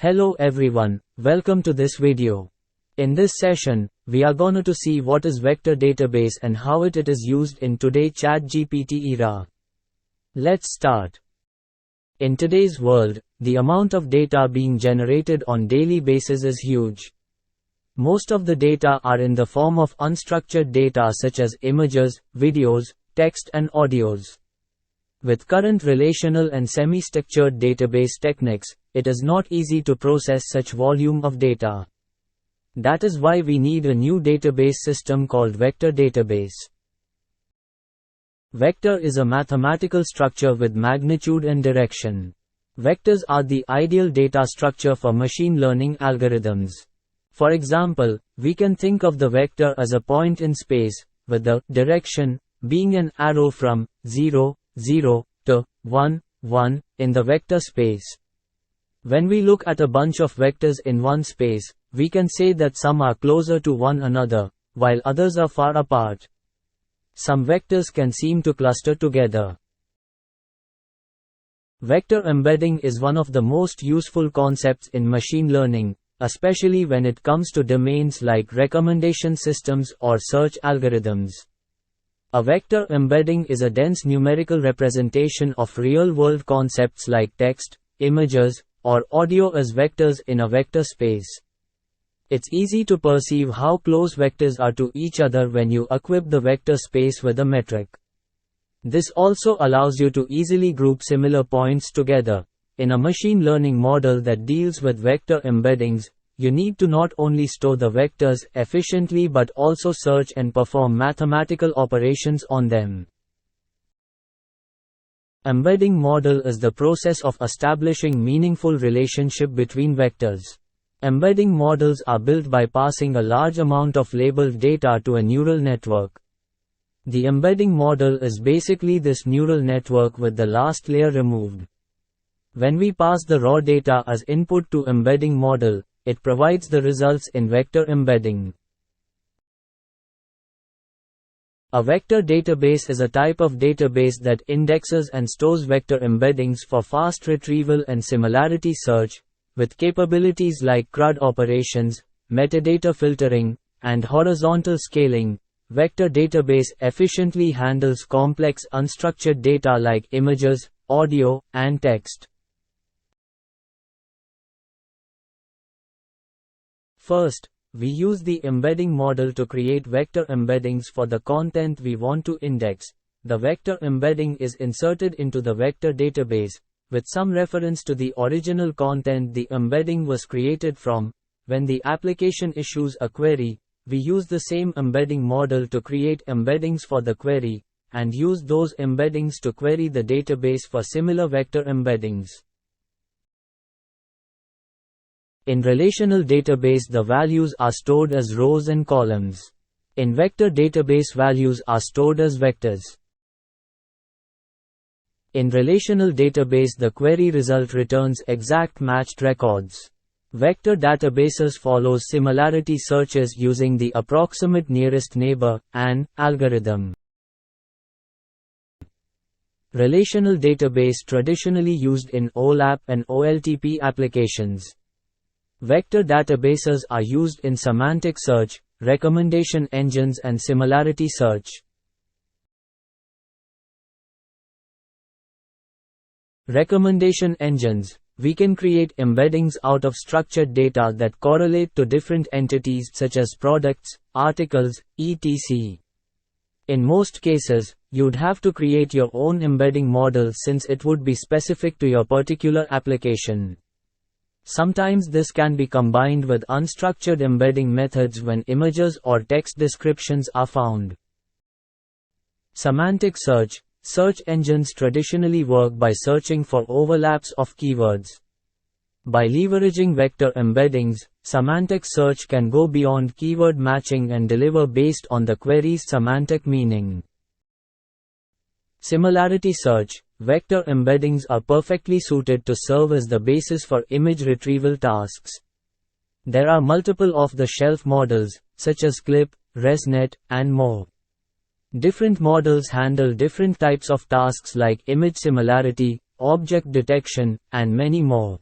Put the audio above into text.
Hello everyone, welcome to this video. In this session, we are going to see what is vector database and how it is used in today's ChatGPT era. Let's start. In today's world, the amount of data being generated on daily basis is huge. Most of the data are in the form of unstructured data such as images, videos, text and audios. With current relational and semi-structured database techniques, it is not easy to process such volume of data. That is why we need a new database system called vector database. Vector is a mathematical structure with magnitude and direction. Vectors are the ideal data structure for machine learning algorithms. For example, we can think of the vector as a point in space, with the direction being an arrow from 0, 0 to 1, 1 in the vector space. When we look at a bunch of vectors in one space, we can say that some are closer to one another, while others are far apart. Some vectors can seem to cluster together. Vector embedding is one of the most useful concepts in machine learning, especially when it comes to domains like recommendation systems or search algorithms. A vector embedding is a dense numerical representation of real-world concepts like text, images, or audio as vectors in a vector space. It's easy to perceive how close vectors are to each other when you equip the vector space with a metric. This also allows you to easily group similar points together. In a machine learning model that deals with vector embeddings, you need to not only store the vectors efficiently but also search and perform mathematical operations on them. Embedding model is the process of establishing meaningful relationship between vectors. Embedding models are built by passing a large amount of labeled data to a neural network. The embedding model is basically this neural network with the last layer removed. When we pass the raw data as input to embedding model, it provides the results in vector embedding. A vector database is a type of database that indexes and stores vector embeddings for fast retrieval and similarity search, with capabilities like CRUD operations, metadata filtering, and horizontal scaling. Vector database efficiently handles complex unstructured data like images, audio, and text. First, we use the embedding model to create vector embeddings for the content we want to index. The vector embedding is inserted into the vector database, with some reference to the original content the embedding was created from. When the application issues a query, we use the same embedding model to create embeddings for the query, and use those embeddings to query the database for similar vector embeddings. In relational database, the values are stored as rows and columns. In vector database, values are stored as vectors. In relational database, the query result returns exact matched records. Vector databases follows similarity searches using the approximate nearest neighbor (ANN) algorithm. Relational database traditionally used in OLAP and OLTP applications. Vector databases are used in semantic search, recommendation engines and similarity search. Recommendation engines. We can create embeddings out of structured data that correlate to different entities such as products, articles, etc. In most cases, you'd have to create your own embedding model since it would be specific to your particular application. Sometimes this can be combined with unstructured embedding methods when images or text descriptions are found. Semantic search. Search engines traditionally work by searching for overlaps of keywords. By leveraging vector embeddings, semantic search can go beyond keyword matching and deliver based on the query's semantic meaning. Similarity search. Vector embeddings are perfectly suited to serve as the basis for image retrieval tasks. There are multiple off-the-shelf models, such as CLIP, ResNet, and more. Different models handle different types of tasks like image similarity, object detection, and many more.